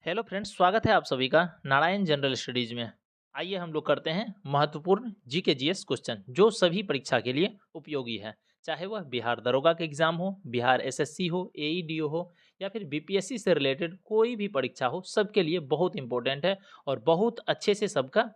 Hello friends, स्वागत है आप सभी का नारायण जनरल स्टडीज में। आइए हम लोग करते हैं महत्वपूर्ण जीके जीएस क्वेश्चन जो सभी परीक्षा के लिए उपयोगी है। चाहे वह बिहार दरोगा का एग्जाम हो, बिहार एसएससी हो, एईडीओ हो या फिर बीपीएससी से रिलेटेड कोई भी परीक्षा हो, सबके लिए बहुत इंपॉर्टेंट है और बहुत अच्छे से सबका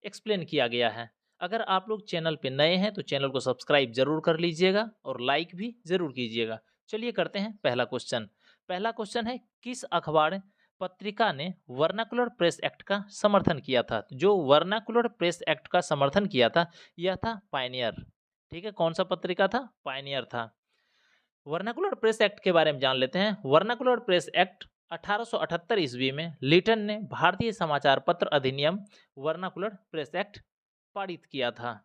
एक्सप्लेन किया गया है। अगर आप लोग चैनल पे नए हैं तो चैनल को सब्सक्राइब जरूर कर लीजिएगा और लाइक भी जरूर कीजिएगा। चलिए करते हैं पहला क्वेश्चन। पहला क्वेश्चन है, किस अखबार पत्रिका ने वर्नाकुलर प्रेस एक्ट का समर्थन किया था? जो वर्नाकुलर प्रेस एक्ट का समर्थन किया था यह था पायनियर। ठीक है, कौन सा पत्रिका था? पायनियर था। वर्नाकुलर प्रेस एक्ट के बारे में जान लेते हैं। वर्नाकुलर प्रेस एक्ट 1878 ईस्वी में लिटन ने भारतीय समाचार पत्र अधिनियम वर्नाकुलर प्रेस एक्ट पारित किया था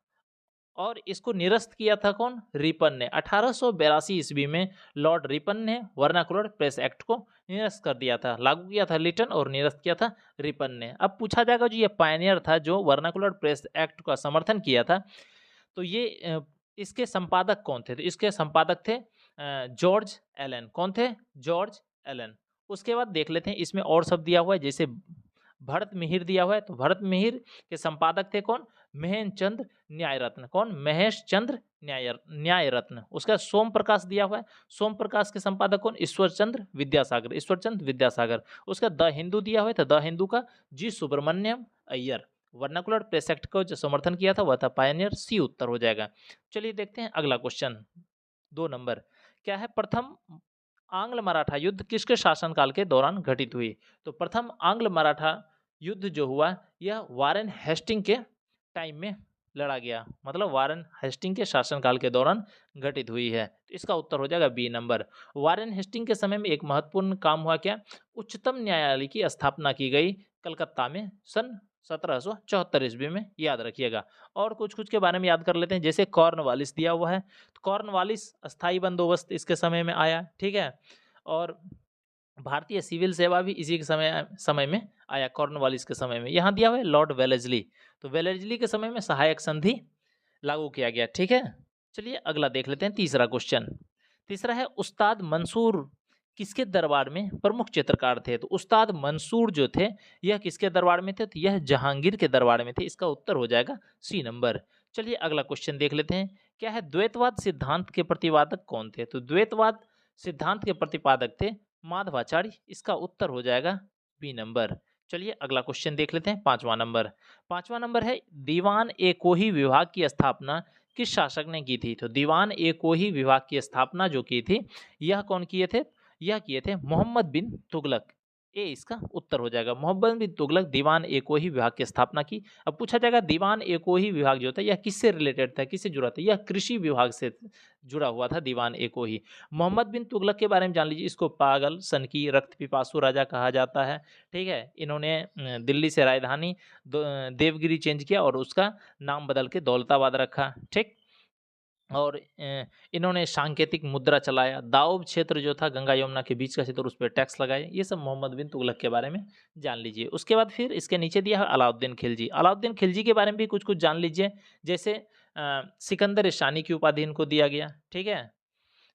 और इसको निरस्त किया था कौन? रिपन ने। 1882 ईस्वी में लॉर्ड रिपन ने वर्नाकुलर प्रेस एक्ट को निरस्त कर दिया था। लागू किया था लिटन और निरस्त किया था रिपन ने। अब पूछा जाएगा जो ये पायनियर था जो वर्नाकुलर प्रेस एक्ट का समर्थन किया था, तो ये इसके संपादक कौन थे? तो इसके संपादक थे जॉर्ज एलन। कौन थे? George Allen. उसके बाद देख लेते हैं इसमें और सब दिया हुआ है, जैसे भरत मिहिर दिया हुआ है, तो भरत मिहिर के संपादक थे कौन? महेश चंद्र न्याय रत्न। कौन? महेश चंद्र न्याय रत्न। उसका सोम प्रकाश दिया हुआ है। सोम प्रकाश के संपादक कौन? ईश्वर चंद्र विद्यासागर। ईश्वर चंद्र विद्यासागर। उसका द हिंदू दिया हुआ है, तो द हिंदू का G Subramaniam Iyer. Vernacular press act को जो समर्थन किया था वह था पायनियर। सी उत्तर हो जाएगा। चलिए देखते हैं अगला क्वेश्चन। 2 नंबर क्या है? प्रथम आंग्ल मराठा युद्ध किसके शासनकाल के दौरान घटित हुई? तो प्रथम आंग्ल मराठा युद्ध जो हुआ यह वारेन हेस्टिंग के टाइम में लड़ा गया, मतलब वारेन हेस्टिंग के शासनकाल के दौरान घटित हुई है। तो इसका उत्तर हो जाएगा बी नंबर। वारेन हेस्टिंग के समय में एक महत्वपूर्ण काम हुआ क्या? उच्चतम न्यायालय की स्थापना की गई कलकत्ता में सन 1774 ईस्वी में, याद रखिएगा। और कुछ कुछ के बारे में याद कर लेते हैं, जैसे कॉर्नवालिस दिया हुआ है, तो कॉर्नवालिस अस्थाई बंदोबस्त इसके समय में आया। ठीक है, और भारतीय सिविल सेवा भी इसी के समय समय में आया, कॉर्नवालिस के समय में। यहाँ दिया हुआ है लॉर्ड वेलेजली, तो वेलेजली के समय में सहायक संधि लागू किया गया। ठीक है, चलिए अगला देख लेते हैं तीसरा क्वेश्चन। तीसरा है, उस्ताद मंसूर किसके दरबार में प्रमुख चित्रकार थे? तो उस्ताद मंसूर जो थे यह किसके दरबार में थे? तो यह जहांगीर के दरबार में थे। इसका उत्तर हो जाएगा सी नंबर। चलिए अगला क्वेश्चन देख लेते हैं। क्या है? द्वैतवाद सिद्धांत के प्रतिपादक कौन थे? तो द्वैतवाद सिद्धांत के प्रतिपादक थे माधवाचार्य। इसका उत्तर हो जाएगा बी नंबर। चलिए अगला क्वेश्चन देख लेते हैं, 5वां नंबर। 5वां नंबर है, दीवान ए कोही विभाग की स्थापना किस शासक ने की थी? तो दीवान ए कोही विभाग की स्थापना जो की थी यह कौन किए थे? यह किए थे मोहम्मद बिन तुगलक। ए इसका उत्तर हो जाएगा। मोहम्मद बिन तुगलक दीवान ए कोही विभाग की स्थापना की। अब पूछा जाएगा दीवान ए कोही विभाग जो था यह किससे रिलेटेड था, किससे जुड़ा था? यह कृषि विभाग से जुड़ा हुआ था दीवान ए कोही। मोहम्मद बिन तुगलक के बारे में जान लीजिए। इसको पागल, सनकी, रक्त पिपासु राजा कहा जाता है। ठीक है, इन्होंने दिल्ली से राजधानी देवगिरी चेंज किया और उसका नाम बदल के दौलताबाद रखा। ठीक, और इन्होंने सांकेतिक मुद्रा चलाया। दाऊद क्षेत्र जो था गंगा यमुना के बीच का क्षेत्र, उस पर टैक्स लगाए। ये सब मोहम्मद बिन तुगलक के बारे में जान लीजिए। उसके बाद फिर इसके नीचे दिया है अलाउद्दीन खिलजी। अलाउद्दीन खिलजी के बारे में भी कुछ कुछ जान लीजिए, जैसे सिकंदर शानी की उपाधि इनको दिया गया। ठीक है,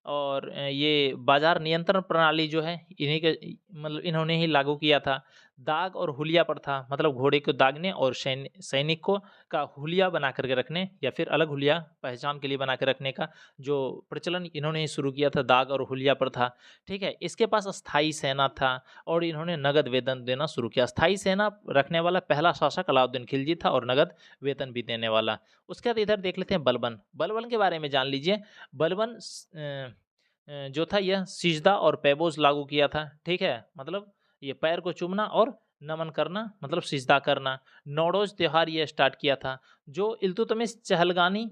और ये बाजार नियंत्रण प्रणाली जो है इन्हीं के, मतलब इन्होंने ही लागू किया था। दाग और हुलिया प्रथा, मतलब घोड़े को दागने और सैनिकों का हुलिया बना करके रखने या फिर अलग हुलिया पहचान के लिए बना के रखने का जो प्रचलन इन्होंने ही शुरू किया था, दाग और हुलिया प्रथा। ठीक है, इसके पास अस्थाई सेना था और इन्होंने नगद वेतन देना शुरू किया। अस्थाई सेना रखने वाला पहला शासक अलाउद्दीन खिलजी था और नगद वेतन भी देने वाला। उसके बाद इधर देख लेते हैं बलबन। बलबन के बारे में जान लीजिए। बलबन जो था यह सिजदा और पैबोज लागू किया था। ठीक है, मतलब ये पैर को चूमना और नमन करना, मतलब सिजदा करना। नौरोज त्यौहार ये स्टार्ट किया था। जो इल्तुतमिश चहलगानी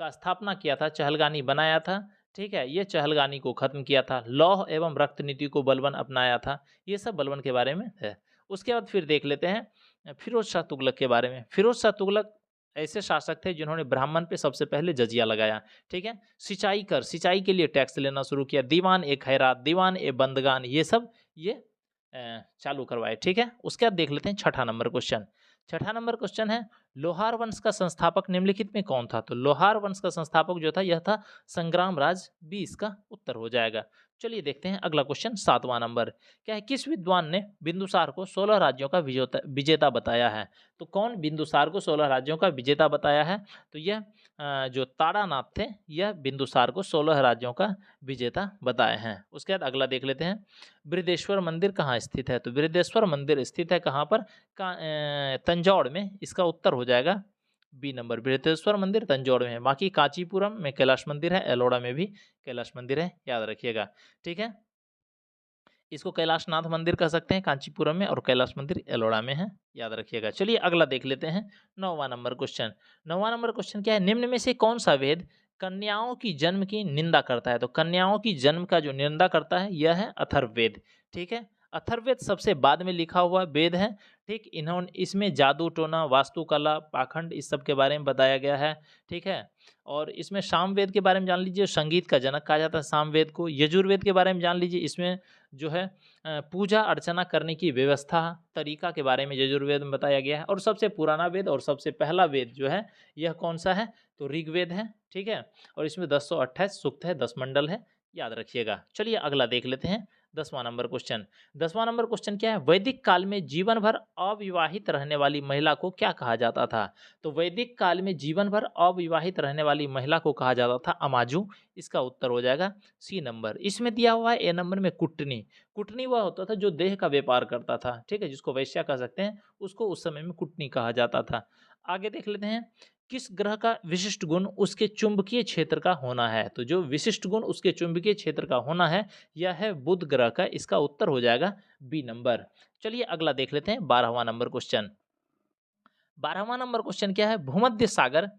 का स्थापना किया था, चहलगानी बनाया था। ठीक है, ये चहलगानी को खत्म किया था। लौह एवं रक्त नीति को बलबन अपनाया था। ये सब बलबन के बारे में है। उसके बाद फिर देख लेते हैं फिरोज शाह तुगलक के बारे में। फिरोज शाह तुगलक ऐसे शासक थे जिन्होंने ब्राह्मण पे सबसे पहले जजिया लगाया। ठीक है, सिंचाई कर, सिंचाई के लिए टैक्स लेना शुरू किया। दीवान ए खैरात, दीवान ए बंदगान, ये सब ये चालू करवाए। ठीक है, उसके बाद देख लेते हैं 6ठा नंबर क्वेश्चन। 6ठा नंबर क्वेश्चन है, लोहार वंश का संस्थापक निम्नलिखित में कौन था? तो लोहार वंश का संस्थापक जो था यह था संग्राम राज। बी इसका उत्तर हो जाएगा। चलिए देखते हैं अगला क्वेश्चन 7वां नंबर। क्या है, किस विद्वान ने बिंदुसार को 16 राज्यों का विजेता बताया है? तो कौन बिंदुसार को 16 राज्यों का विजेता बताया है? तो यह जो तारानाथ थे, यह बिंदुसार को 16 राज्यों का विजेता बताए हैं। उसके बाद अगला देख लेते हैं, बृहदेश्वर मंदिर कहाँ स्थित है? तो बृहदेश्वर मंदिर स्थित है कहाँ पर? तंजौर में। इसका उत्तर हो जाएगा बी नंबर, बृहदेश्वर मंदिर तंजौर में है। बाकी कांचीपुरम में कैलाश मंदिर है, एलोरा में भी कैलाश मंदिर है, याद रखिएगा। ठीक है, इसको कैलाशनाथ मंदिर कह सकते हैं कांचीपुरम में, और कैलाश मंदिर एलोरा में है, याद रखिएगा। चलिए अगला देख लेते हैं 9वां नंबर क्वेश्चन। 9वां नंबर क्वेश्चन क्या है, निम्न में से कौन सा वेद कन्याओं की जन्म की निंदा करता है? तो कन्याओं की जन्म का जो निंदा करता है यह है अथर्ववेद। ठीक है, अथर्ववेद सबसे बाद में लिखा हुआ वेद है। ठीक, इन्होंने इसमें जादू टोना, वास्तुकला, पाखंड, इस सब के बारे में बताया गया है। ठीक है, और इसमें सामवेद के बारे में जान लीजिए, संगीत का जनक कहा जाता है सामवेद को। यजुर्वेद के बारे में जान लीजिए, इसमें जो है पूजा अर्चना करने की व्यवस्था, तरीका के बारे में यजुर्वेद में बताया गया है। और सबसे पुराना वेद और सबसे पहला वेद जो है यह कौन सा है? तो ऋग्वेद है। ठीक है, और इसमें 1028 सूक्त है, 10 मंडल है, याद रखिएगा। चलिए अगला देख लेते हैं 10वां नंबर क्वेश्चन। 10वां नंबर क्वेश्चन क्या है, वैदिक काल में जीवन भर अविवाहित रहने वाली महिला को क्या कहा जाता था? तो वैदिक काल में जीवन भर अविवाहित रहने वाली महिला को कहा जाता था अमाजू। इसका उत्तर हो जाएगा सी नंबर। इसमें दिया हुआ है ए नंबर में कुटनी। कुटनी वह होता था जो देह का व्यापार करता था। ठीक है, जिसको वैश्या कह सकते हैं, उसको उस समय में कुटनी कहा जाता था। आगे देख लेते हैं, किस ग्रह का विशिष्ट गुण उसके चुंबकीय क्षेत्र का होना है? तो जो विशिष्ट गुण उसके चुंबकीय क्षेत्र का होना है यह है बुध ग्रह का। इसका उत्तर हो जाएगा बी नंबर। चलिए अगला देख लेते हैं 12वां नंबर क्वेश्चन। 12वां नंबर क्वेश्चन क्या है, भूमध्य सागर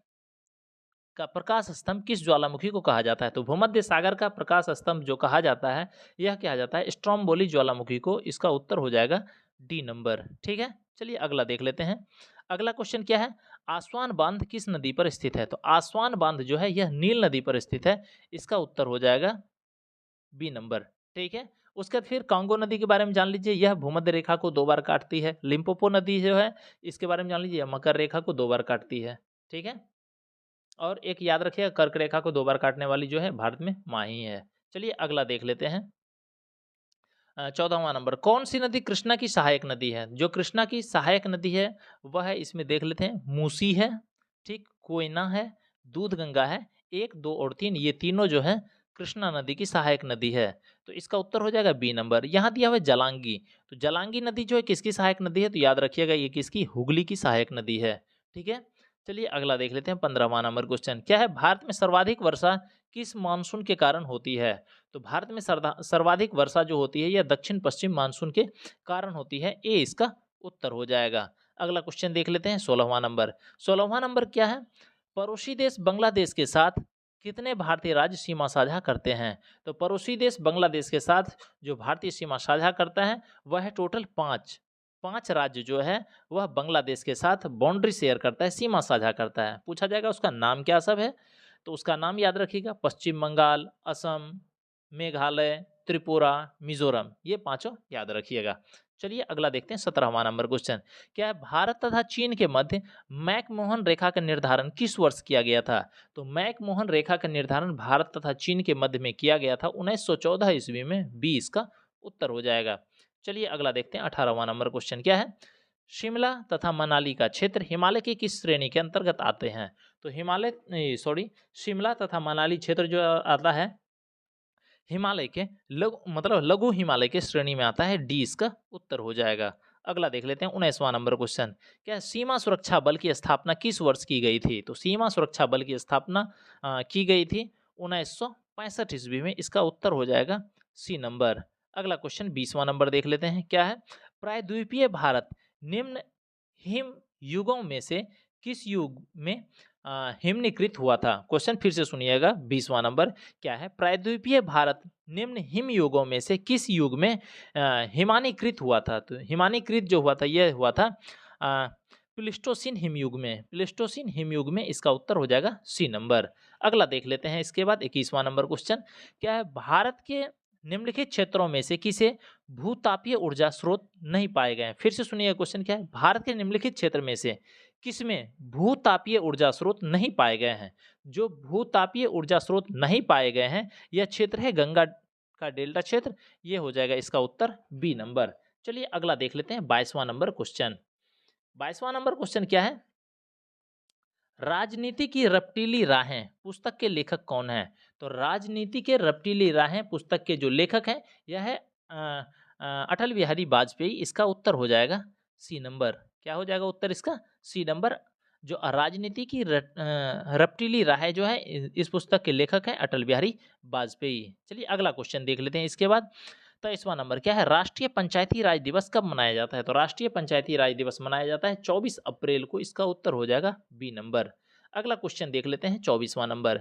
का प्रकाश स्तंभ किस ज्वालामुखी को कहा जाता है? तो भूमध्य सागर का प्रकाश स्तंभ जो कहा जाता है यह कहा जाता है स्ट्रोम्बोली ज्वालामुखी को। इसका उत्तर हो जाएगा डी नंबर। ठीक है, चलिए अगला देख लेते हैं। अगला क्वेश्चन क्या है, आसवान बांध किस नदी पर स्थित है? तो आसवान बांध जो है यह नील नदी पर स्थित है। इसका उत्तर हो जाएगा बी नंबर। ठीक है, उसके बाद फिर कांगो नदी के बारे में जान लीजिए, यह भूमध्य रेखा को 2 बार काटती है। लिम्पोपो नदी जो है इसके बारे में जान लीजिए, यह मकर रेखा को 2 बार काटती है। ठीक है, और एक याद रखिएगा, कर्क रेखा को 2 बार काटने वाली जो है भारत में माँ ही है। चलिए अगला देख लेते हैं 14वां नंबर, कौन सी नदी कृष्णा की सहायक नदी है? जो कृष्णा की सहायक नदी है वह है, इसमें देख लेते हैं, मूसी है, ठीक, कोयना है, दूध गंगा है। 1, 2 और 3 ये तीनों जो है कृष्णा नदी की सहायक नदी है। तो इसका उत्तर हो जाएगा बी नंबर। यहाँ दिया हुआ है जलांगी। तो जलांगी नदी जो है किसकी सहायक नदी है? तो याद रखिएगा ये किसकी, हुगली की सहायक नदी है। ठीक है, चलिए अगला देख लेते हैं 15वां नंबर क्वेश्चन। क्या है, भारत में सर्वाधिक वर्षा किस मानसून के कारण होती है? तो भारत में सर्वाधिक वर्षा जो होती है यह दक्षिण पश्चिम मानसून के कारण होती है। ए इसका उत्तर हो जाएगा। अगला क्वेश्चन देख लेते हैं 16वां नंबर। 16वां नंबर क्या है, पड़ोसी देश बांग्लादेश के साथ कितने भारतीय राज्य सीमा साझा करते हैं? तो पड़ोसी देश बांग्लादेश के साथ जो भारतीय सीमा साझा करता है वह है टोटल 5। 5 राज्य जो है वह बांग्लादेश के साथ बाउंड्री शेयर करता है, सीमा साझा करता है। पूछा जाएगा उसका नाम क्या सब है? तो उसका नाम याद रखिएगा, पश्चिम बंगाल, असम, मेघालय, त्रिपुरा, मिजोरम, ये पांचों याद रखिएगा। चलिए अगला देखते हैं 17वां नंबर क्वेश्चन। क्या है, भारत तथा चीन के मध्य मैकमोहन रेखा का निर्धारण किस वर्ष किया गया था? तो मैकमोहन रेखा का निर्धारण भारत तथा चीन के मध्य में किया गया था 1914 ईस्वी में। 20 का उत्तर हो जाएगा। चलिए अगला देखते हैं 18वां नंबर क्वेश्चन। क्या है, शिमला तथा मनाली का क्षेत्र हिमालय की किस श्रेणी के अंतर्गत आते हैं? तो शिमला तथा मनाली क्षेत्र जो आता है हिमालय के लघु हिमालय के श्रेणी में आता है। डी इसका उत्तर हो जाएगा। अगला देख लेते हैं 19वां नंबर क्वेश्चन। क्या सीमा सुरक्षा बल की स्थापना किस वर्ष की गई थी? तो सीमा सुरक्षा बल की स्थापना की गई थी 1965 ईस्वी में। इसका उत्तर हो जाएगा सी नंबर। अगला क्वेश्चन 20वां नंबर देख लेते हैं। क्या है, प्रायद्वीपीय भारत निम्न हिम युगों में से किस युग में हिमनीकृत हुआ था? क्वेश्चन फिर से सुनिएगा, 20वां नंबर। क्या है, प्रायद्वीपीय भारत निम्न हिम युगों में से किस युग में हिमानीकृत हुआ था? तो हिमानीकृत जो हुआ था यह हुआ था प्लिस्टोसिन हिमयुग में। प्लिस्टोसिन हिमयुग में इसका उत्तर हो जाएगा सी नंबर। अगला देख लेते हैं इसके बाद 21वां नंबर क्वेश्चन। क्या है, भारत के निम्नलिखित क्षेत्रों में से किसे भूतापीय ऊर्जा स्रोत नहीं पाए गए हैं? फिर से सुनिए क्वेश्चन क्या है, भारत के निम्नलिखित क्षेत्र में से किसमें भूतापीय ऊर्जा स्रोत नहीं पाए गए हैं? जो भूतापीय ऊर्जा स्रोत नहीं पाए गए हैं यह क्षेत्र है गंगा का डेल्टा क्षेत्र, ये हो जाएगा इसका उत्तर बी नंबर। चलिए अगला देख लेते हैं 22वां नंबर क्वेश्चन। 22वां नंबर क्वेश्चन क्या है? राजनीति की रपटीली राहें पुस्तक के लेखक कौन है? तो राजनीति के रपटीली राहें पुस्तक के जो लेखक हैं यह है अटल बिहारी वाजपेयी। इसका उत्तर हो जाएगा सी नंबर। क्या हो जाएगा उत्तर इसका? C number. जो राजनीति की रपटीली राहें जो है इस पुस्तक के लेखक हैं अटल बिहारी वाजपेयी। चलिए अगला क्वेश्चन देख लेते हैं इसके बाद। 23वां नंबर क्या है? राष्ट्रीय पंचायती राज दिवस कब मनाया जाता है? तो राष्ट्रीय पंचायती राज दिवस मनाया जाता है 24 अप्रैल को। इसका उत्तर हो जाएगा बी नंबर। अगला क्वेश्चन देख लेते हैं 24वां नंबर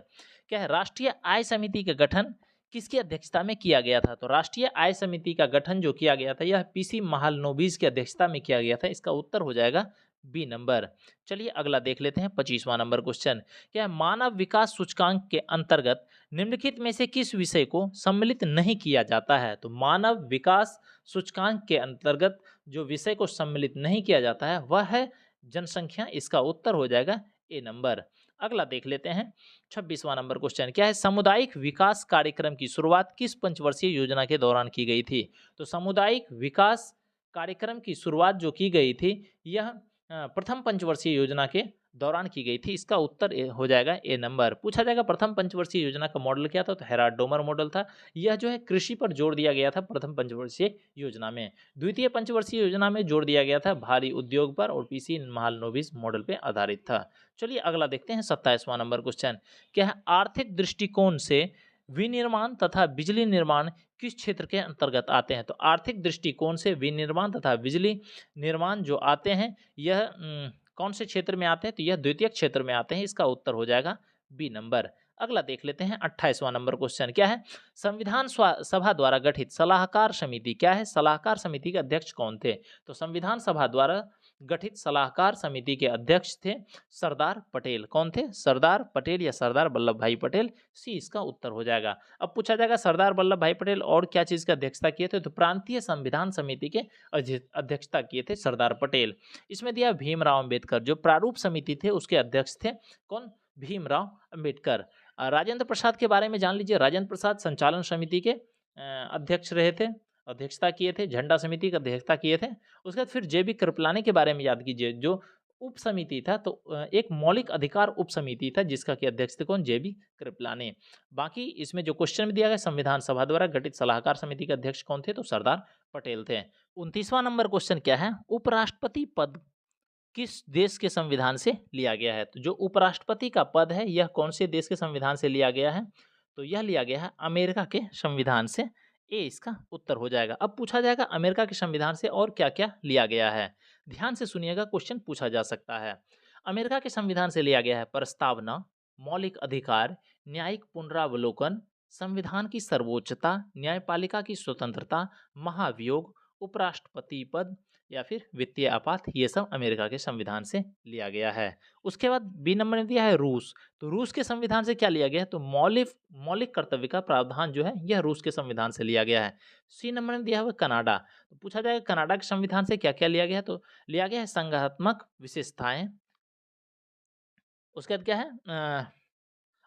क्या है? राष्ट्रीय आय समिति का गठन किसकी अध्यक्षता में किया गया था? तो राष्ट्रीय आय समिति का गठन जो किया गया था यह पीसी महालनोबिस की अध्यक्षता में किया गया था। इसका उत्तर हो जाएगा बी नंबर। चलिए अगला देख लेते हैं 25वां नंबर क्वेश्चन क्या है? मानव विकास सूचकांक के अंतर्गत निम्नलिखित में से किस विषय को सम्मिलित नहीं किया जाता है? तो मानव विकास सूचकांक के अंतर्गत जो विषय को सम्मिलित नहीं किया जाता है वह है जनसंख्या। इसका उत्तर हो जाएगा ए नंबर। अगला देख लेते हैं 26वां नंबर क्वेश्चन क्या है? सामुदायिक विकास कार्यक्रम की शुरुआत किस पंचवर्षीय योजना के दौरान की गई थी? तो सामुदायिक विकास कार्यक्रम की शुरुआत जो की गई थी यह प्रथम पंचवर्षीय योजना के दौरान की गई थी। इसका उत्तर हो जाएगा ए नंबर। पूछा जाएगा प्रथम पंचवर्षीय योजना का मॉडल क्या था? तो हेराल्ड डोमर मॉडल था। यह जो है कृषि पर जोर दिया गया था प्रथम पंचवर्षीय योजना में। द्वितीय पंचवर्षीय योजना में जोर दिया गया था भारी उद्योग पर और पीसी महालनोबिस मॉडल पर आधारित था। चलिए अगला देखते हैं 27वां नंबर क्वेश्चन क्या है? आर्थिक दृष्टिकोण से विनिर्माण तथा बिजली निर्माण किस क्षेत्र के अंतर्गत आते हैं? तो आर्थिक दृष्टिकोण से विनिर्माण तथा बिजली निर्माण जो आते हैं यह कौन से क्षेत्र में आते हैं? तो यह द्वितीयक क्षेत्र में आते हैं। इसका उत्तर हो जाएगा बी नंबर। अगला देख लेते हैं 28वां नंबर क्वेश्चन क्या है? संविधान सभा द्वारा गठित सलाहकार समिति क्या है? सलाहकार समिति के अध्यक्ष कौन थे? तो संविधान सभा द्वारा गठित सलाहकार समिति के अध्यक्ष थे सरदार पटेल। कौन थे? सरदार पटेल या सरदार वल्लभ भाई पटेल। सी इसका उत्तर हो जाएगा। अब पूछा जाएगा सरदार वल्लभ भाई पटेल और क्या चीज की अध्यक्षता किए थे? तो प्रांतीय संविधान समिति के अध्यक्षता किए थे सरदार पटेल। इसमें दिया भीमराव अंबेडकर जो प्रारूप समिति थे उसके अध्यक्ष थे। कौन? भीमराव अंबेडकर। राजेंद्र प्रसाद के बारे में जान लीजिए। राजेंद्र प्रसाद संचालन समिति के अध्यक्ष रहे थे, अध्यक्षता किए थे। झंडा समिति की अध्यक्षता किए थे। उसके बाद फिर जेबी कृपलानी के बारे में याद कीजिए जो उप समिति था। तो एक मौलिक अधिकार उप समिति था जिसका कि अध्यक्ष थे कौन? जेबी कृपलानी। बाकी इसमें जो क्वेश्चन में दिया गया संविधान सभा द्वारा गठित सलाहकार समिति के अध्यक्ष कौन थे? तो सरदार पटेल थे। 29वां नंबर क्वेश्चन क्या है? उपराष्ट्रपति पद किस देश के संविधान से लिया गया है? तो जो उपराष्ट्रपति का पद है यह कौन से देश के संविधान से लिया गया है? तो यह लिया गया है अमेरिका के संविधान से। ए इसका उत्तर हो जाएगा। अब पूछा जाएगा अमेरिका के संविधान से और क्या क्या लिया गया है? ध्यान से सुनिएगा, क्वेश्चन पूछा जा सकता है। अमेरिका के संविधान से लिया गया है प्रस्तावना, मौलिक अधिकार, न्यायिक पुनरावलोकन, संविधान की सर्वोच्चता, न्यायपालिका की स्वतंत्रता, महाभियोग, उपराष्ट्रपति पद या फिर वित्तीय आपात। ये सब अमेरिका के संविधान से लिया गया है। उसके बाद बी नंबर में दिया है रूस। तो रूस के संविधान से क्या लिया गया है? तो मौलिक कर्तव्य का प्रावधान जो है यह रूस के संविधान से लिया गया है। सी नंबर में दिया हुआ कनाडा। तो पूछा जाएगा कनाडा के संविधान से क्या क्या लिया गया है? तो लिया गया है संघात्मक विशेषताएं। उसके बाद क्या है?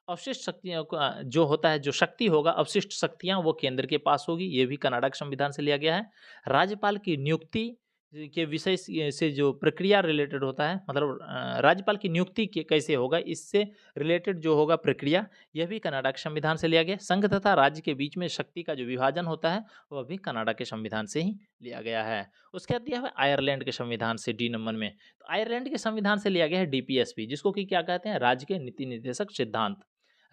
अवशिष्ट शक्तियों का जो होता है, जो शक्ति होगा अवशिष्ट शक्तियां वो केंद्र के पास होगी। ये भी कनाडा के संविधान से लिया गया है। राज्यपाल की नियुक्ति के विषय से जो प्रक्रिया रिलेटेड होता है, मतलब राज्यपाल की नियुक्ति के कैसे होगा इससे रिलेटेड जो होगा प्रक्रिया, यह भी कनाडा के संविधान से लिया गया। संघ तथा राज्य के बीच में शक्ति का जो विभाजन होता है वह भी कनाडा के संविधान से ही लिया गया है। उसके बाद दिया हुआ आयरलैंड के संविधान से डी नंबर में। तो आयरलैंड के संविधान से लिया गया है डीपीएसपी, जिसको कि क्या कहते हैं? राज्य के नीति निर्देशक सिद्धांत।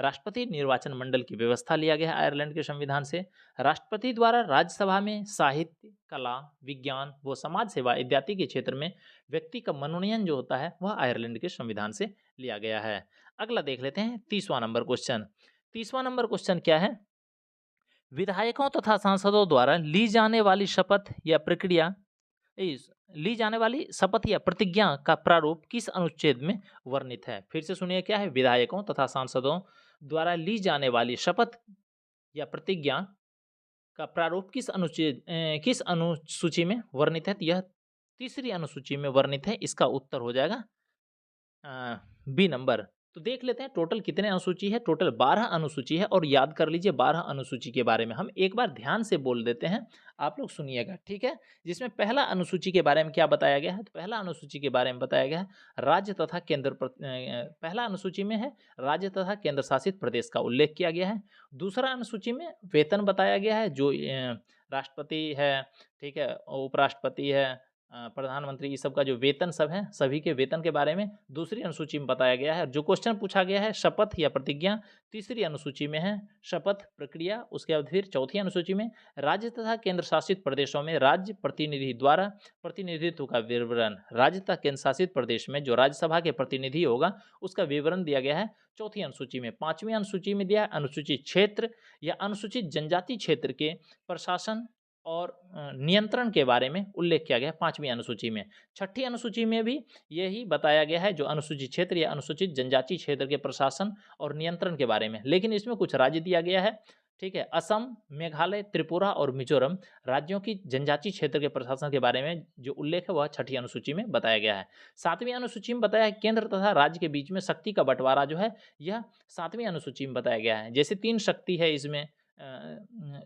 राष्ट्रपति निर्वाचन मंडल की व्यवस्था लिया गया है आयरलैंड के संविधान से। राष्ट्रपति द्वारा राज्यसभा में साहित्य, कला, विज्ञान व समाज सेवा इत्यादि के क्षेत्र में व्यक्ति का मनोनयन जो होता है वह आयरलैंड के संविधान से लिया गया है। अगला देख लेते हैं 30वां नंबर क्वेश्चन। 30वां नंबर क्वेश्चन क्या है? विधायकों तथा सांसदों द्वारा ली जाने वाली शपथ या प्रक्रिया ली जाने वाली शपथ या प्रतिज्ञा का प्रारूप किस अनुच्छेद में वर्णित है? फिर से सुनिए क्या है? विधायकों तथा सांसदों द्वारा ली जाने वाली शपथ या प्रतिज्ञा का प्रारूप किस अनुसूची में वर्णित है? तो यह तीसरी अनुसूची में वर्णित है। इसका उत्तर हो जाएगा बी नंबर। तो देख लेते हैं टोटल कितने अनुसूची है। टोटल 12 अनुसूची है और याद कर लीजिए 12 अनुसूची के बारे में हम एक बार ध्यान से बोल देते हैं, आप लोग सुनिएगा, ठीक है। जिसमें पहला अनुसूची के बारे में क्या बताया गया है, तो पहला अनुसूची के बारे में बताया गया है राज्य तथा पहला अनुसूची में है राज्य तथा केंद्र शासित प्रदेश का उल्लेख किया गया है। दूसरा अनुसूची में वेतन बताया गया है, जो राष्ट्रपति है, ठीक है, उपराष्ट्रपति है, प्रधानमंत्री, ये सब का जो वेतन सब है, सभी के वेतन के बारे में दूसरी अनुसूची में बताया गया है। जो क्वेश्चन पूछा गया है शपथ या प्रतिज्ञा, तीसरी अनुसूची में है शपथ प्रक्रिया। उसके बाद फिर चौथी अनुसूची में राज्य तथा केंद्र शासित प्रदेशों में राज्य प्रतिनिधि द्वारा प्रतिनिधित्व का विवरण। राज्य तथा केंद्र शासित प्रदेश में जो राज्यसभा के प्रतिनिधि होगा उसका विवरण दिया गया है चौथी अनुसूची में। पांचवी अनुसूची में दिया अनुसूचित क्षेत्र या अनुसूचित जनजाति क्षेत्र के प्रशासन और नियंत्रण के बारे में उल्लेख किया गया है पांचवी अनुसूची में। छठी अनुसूची में भी यही बताया गया है, जो अनुसूचित क्षेत्र या अनुसूचित जनजाति क्षेत्र के प्रशासन और नियंत्रण के बारे में। लेकिन इसमें कुछ राज्य दिया गया है, ठीक है, असम, मेघालय, त्रिपुरा और मिजोरम राज्यों की जनजाति क्षेत्र के प्रशासन के बारे में जो उल्लेख है वह छठी अनुसूची में बताया गया है। सातवीं अनुसूची में बताया है केंद्र तथा राज्य के बीच में शक्ति का बंटवारा जो है यह सातवीं अनुसूची में बताया गया है। जैसे 3 शक्ति है, इसमें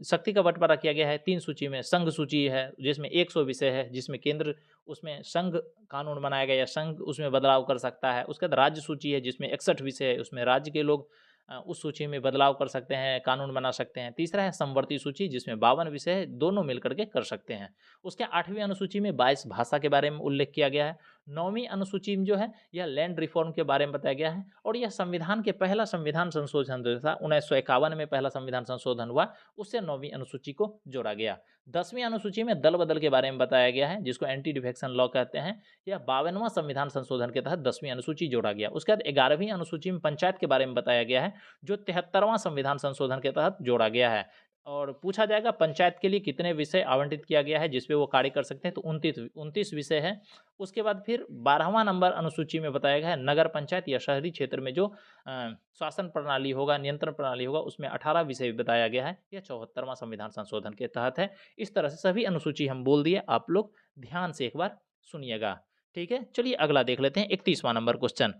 शक्ति का बंटवारा किया गया है 3 सूची में। संघ सूची है जिसमें 100 विषय है, जिसमें केंद्र उसमें संघ कानून बनाया गया, संघ उसमें बदलाव कर सकता है। उसके बाद राज्य सूची है जिसमें 61 विषय है, उसमें राज्य के लोग उस सूची में बदलाव कर सकते हैं, कानून बना सकते हैं। तीसरा है समवर्ती सूची जिसमें 52 विषय है, दोनों मिलकर के कर सकते हैं। उसके 8वीं अनुसूची में 22 भाषा के बारे में उल्लेख किया गया है। 9वीं अनुसूची में जो है यह लैंड रिफॉर्म के बारे में बताया गया है और यह संविधान के पहला संविधान संशोधन जो था 1951 में पहला संविधान संशोधन हुआ, उससे 9वीं अनुसूची को जोड़ा गया। 10वीं अनुसूची में दल बदल के बारे में बताया गया है, जिसको एंटी डिफेक्शन लॉ कहते हैं। यह 52वां संविधान संशोधन के तहत 10वीं अनुसूची जोड़ा गया। उसके बाद 11वीं अनुसूची में पंचायत के बारे में बताया गया है, जो 73वां संविधान संशोधन के तहत जोड़ा गया है। और पूछा जाएगा पंचायत के लिए कितने विषय आवंटित किया गया है जिसपे वो कार्य कर सकते हैं, तो 29 विषय है। उसके बाद फिर 12वां नंबर अनुसूची में बताया गया है नगर पंचायत या शहरी क्षेत्र में जो शासन प्रणाली होगा, नियंत्रण प्रणाली होगा, उसमें 18 विषय बताया गया है। यह 74वां संविधान संशोधन के तहत है। इस तरह से सभी अनुसूची हम बोल दिए, आप लोग ध्यान से एक बार सुनिएगा, ठीक है। चलिए अगला देख लेते हैं 31वां नंबर क्वेश्चन।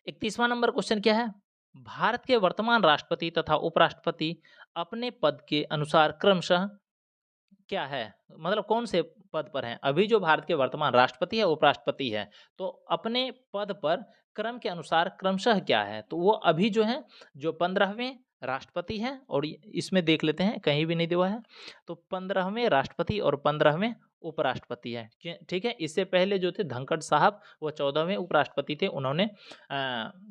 31वां नंबर क्वेश्चन क्या है, भारत के वर्तमान राष्ट्रपति तथा उपराष्ट्रपति अपने पद के अनुसार क्रमशः क्या है, मतलब कौन से पद पर हैं। अभी जो भारत के वर्तमान राष्ट्रपति है, उपराष्ट्रपति है, तो अपने पद पर क्रम के अनुसार क्रमशः क्या है, तो वो अभी जो है जो 15वें राष्ट्रपति हैं। और इसमें देख लेते हैं कहीं भी नहीं दिया है, तो 15वें राष्ट्रपति और 15वें उपराष्ट्रपति है, ठीक है। इससे पहले जो थे धनखड़ साहब वो 14वें उपराष्ट्रपति थे, उन्होंने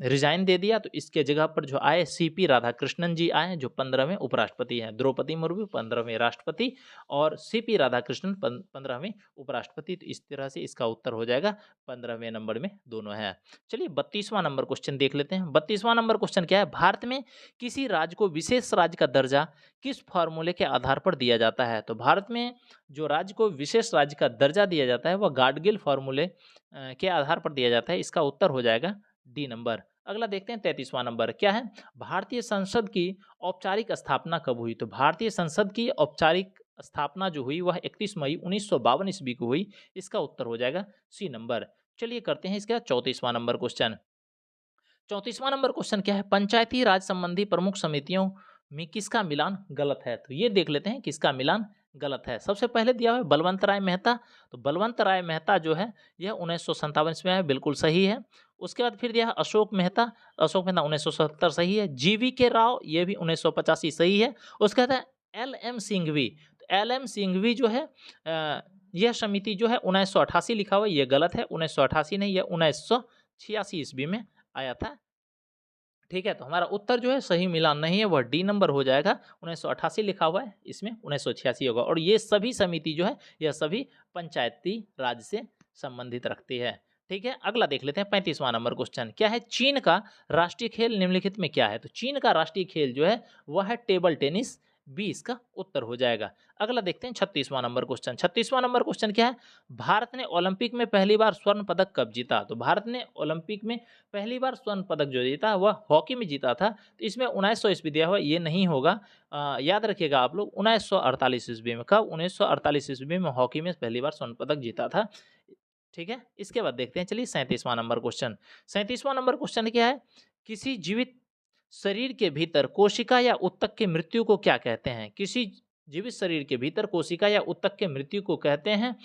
रिजाइन दे दिया। तो इसके जगह पर जो आए सीपी राधाकृष्णन जी आए, जो 15वें उपराष्ट्रपति हैं। द्रौपदी मुर्मू 15वें राष्ट्रपति और सीपी राधाकृष्णन 15वें उपराष्ट्रपति। तो इस तरह से इसका उत्तर हो जाएगा 15वें नंबर में दोनों है। चलिए 32वां नंबर क्वेश्चन देख लेते हैं। 32वां नंबर क्वेश्चन क्या है, भारत में किसी राज्य को विशेष राज्य का दर्जा किस फॉर्मूले के आधार पर दिया जाता है। तो भारत में जो राज्य को विशेष राज्य का दर्जा दिया जाता है वह गाडगिल फॉर्मूले के आधार पर दिया जाता है। इसका उत्तर हो जाएगा डी नंबर। अगला देखते हैं 33वां नंबर क्या है, भारतीय संसद की औपचारिक स्थापना कब हुई। तो भारतीय संसद की औपचारिक स्थापना जो हुई वह 31 मई 1952 ईस्वी को हुई। इसका उत्तर हो जाएगा सी नंबर। चलिए करते हैं इसका 34वां नंबर क्वेश्चन। 34वां नंबर क्वेश्चन क्या है, पंचायती राज संबंधी प्रमुख समितियों में किसका मिलान गलत है। तो ये देख लेते हैं किसका मिलान गलत है। सबसे पहले दिया हुआ है बलवंत राय मेहता। तो बलवंत राय मेहता जो है यह 1957 में है, बिल्कुल सही है। उसके बाद फिर दिया है अशोक मेहता। अशोक मेहता 1970 सही है। जीवी के राव ये भी 1985 सही है। उसके बाद एल एम सिंघवी। तो एल एम सिंघवी जो है यह समिति जो है 1988 लिखा हुआ है, ये गलत है। 1988 नहीं, यह 1986 ईस्वी में आया था, ठीक है। तो हमारा उत्तर जो है सही मिलान नहीं है, वह डी नंबर हो जाएगा। 1988 लिखा हुआ है, इसमें 1986 होगा। और ये सभी समिति जो है यह सभी पंचायती राज से संबंधित रखती है, ठीक है। अगला देख लेते हैं 35वां नंबर क्वेश्चन क्या है, चीन का राष्ट्रीय खेल निम्नलिखित में क्या है। तो चीन का राष्ट्रीय खेल जो है वह है टेबल टेनिस, बी इसका उत्तर हो जाएगा। अगला देखते हैं 36वां नंबर क्वेश्चन। 36वां नंबर क्वेश्चन क्या है, भारत ने ओलंपिक में पहली बार स्वर्ण पदक कब जीता। तो भारत ने ओलंपिक में पहली बार स्वर्ण पदक जो जीता वह हॉकी में जीता था। तो इसमें 1900 ईस्वी दिया हुआ, ये नहीं होगा। याद रखिएगा आप लोग 1948 ईस्वी में। कब, 1948 ईस्वी में हॉकी में पहली बार स्वर्ण पदक जीता था, ठीक है, इसके बाद देखते हैं, चलिए 37वां नंबर क्वेश्चन। 37वां नंबर क्वेश्चन क्या है? किसी जीवित शरीर के भीतर कोशिका या ऊतक की मृत्यु को क्या कहते हैं? किसी जीवित शरीर के भीतर कोशिका या ऊतक के मृत्यु को कहते हैं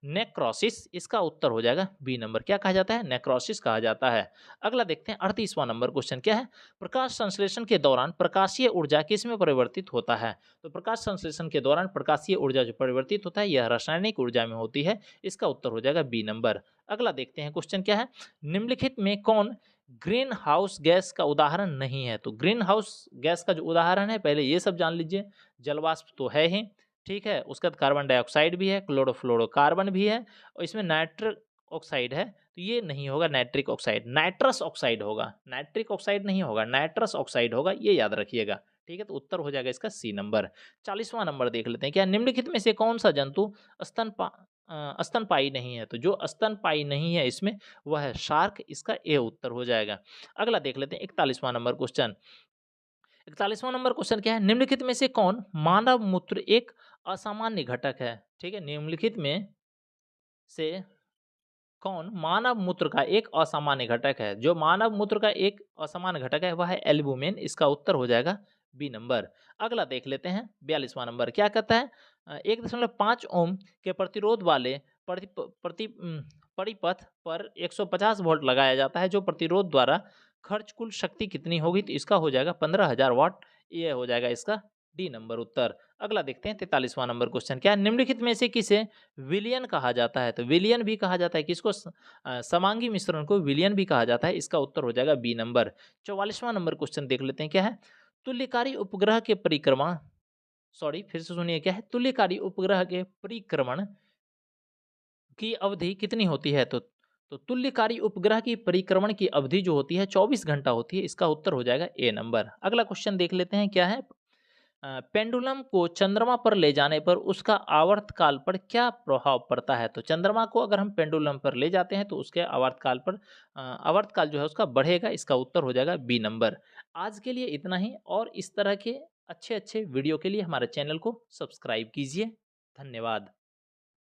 नेक्रोसिस। इसका उत्तर हो जाएगा बी नंबर। क्या कहा जाता है? नेक्रोसिस कहा जाता है। अगला देखते हैं 38वां नंबर क्वेश्चन क्या है? प्रकाश संश्लेषण के दौरान प्रकाशीय ऊर्जा किसमें परिवर्तित होता है? तो प्रकाश संश्लेषण के दौरान प्रकाशीय ऊर्जा जो परिवर्तित होता है यह रासायनिक ऊर्जा में होती है। इसका उत्तर हो जाएगा बी नंबर। अगला देखते हैं क्वेश्चन क्या है? निम्नलिखित में कौन ग्रीन हाउस गैस का उदाहरण नहीं है? तो ग्रीन हाउस गैस का जो उदाहरण है पहले ये सब जान लीजिए। जलवाष्प तो है ही, ठीक है, उसके बाद कार्बन डाइऑक्साइड भी है, क्लोरोफ्लोरोकार्बन भी है, और इसमें नाइट्रिक ऑक्साइड है, तो ये नहीं होगा नाइट्रिक ऑक्साइड, नाइट्रस ऑक्साइड होगा। नाइट्रिक ऑक्साइड नहीं होगा, नाइट्रस ऑक्साइड होगा, ये याद रखिएगा। ठीक है, तो उत्तर हो जाएगा इसका सी नंबर। 40वां नंबर देख लेते हैं, क्या निम्नलिखित में से कौन सा जंतु स्तनपायी नहीं है? तो जो स्तनपायी नहीं है इसमें वह है शार्क। इसका ए उत्तर हो जाएगा। अगला देख लेते हैं 41वां नंबर क्वेश्चन। 41वां नंबर क्वेश्चन क्या है? निम्नलिखित में से कौन मानव मूत्र एक असामान्य घटक है? ठीक है, निम्नलिखित में से कौन मानव मूत्र का एक असामान्य घटक है? जो मानव मूत्र का एक असामान्य घटक है वह है एल्बुमिन। इसका उत्तर हो जाएगा बी नंबर। अगला देख लेते हैं 42वां नंबर क्या कहता है? 1.5 ओम के प्रतिरोध वाले परिपथ पर 150 वोल्ट लगाया जाता है, जो प्रतिरोध द्वारा खर्च कुल शक्ति कितनी होगी? तो इसका हो जाएगा 15,000 वाट। ये हो जाएगा इसका डी नंबर उत्तर। अगला देखते हैं 43वां नंबर क्वेश्चन क्या है? निम्नलिखित में से किसे विलयन कहा जाता है? तो विलयन भी कहा जाता है किसको? समांगी मिश्रण को विलयन भी कहा जाता है। इसका उत्तर हो जाएगा बी नंबर। 44वां नंबर क्वेश्चन देख लेते हैं क्या है? तुल्यकारी उपग्रह के परिक्रमण, सॉरी फिर से सुनिए, क्या है? तुल्यकारी उपग्रह के परिक्रमण की अवधि कितनी होती है? तो तुल्यकारी उपग्रह की परिक्रमण की अवधि जो होती है 24 घंटा होती है। इसका उत्तर हो जाएगा ए नंबर। अगला क्वेश्चन देख लेते हैं क्या है? पेंडुलम को चंद्रमा पर ले जाने पर उसका आवर्तकाल पर क्या प्रभाव पड़ता है? तो चंद्रमा को अगर हम पेंडुलम पर ले जाते हैं तो उसके आवर्तकाल पर आवर्तकाल जो है उसका बढ़ेगा। इसका उत्तर हो जाएगा बी नंबर। आज के लिए इतना ही, और इस तरह के अच्छे अच्छे वीडियो के लिए हमारे चैनल को सब्सक्राइब कीजिए। धन्यवाद।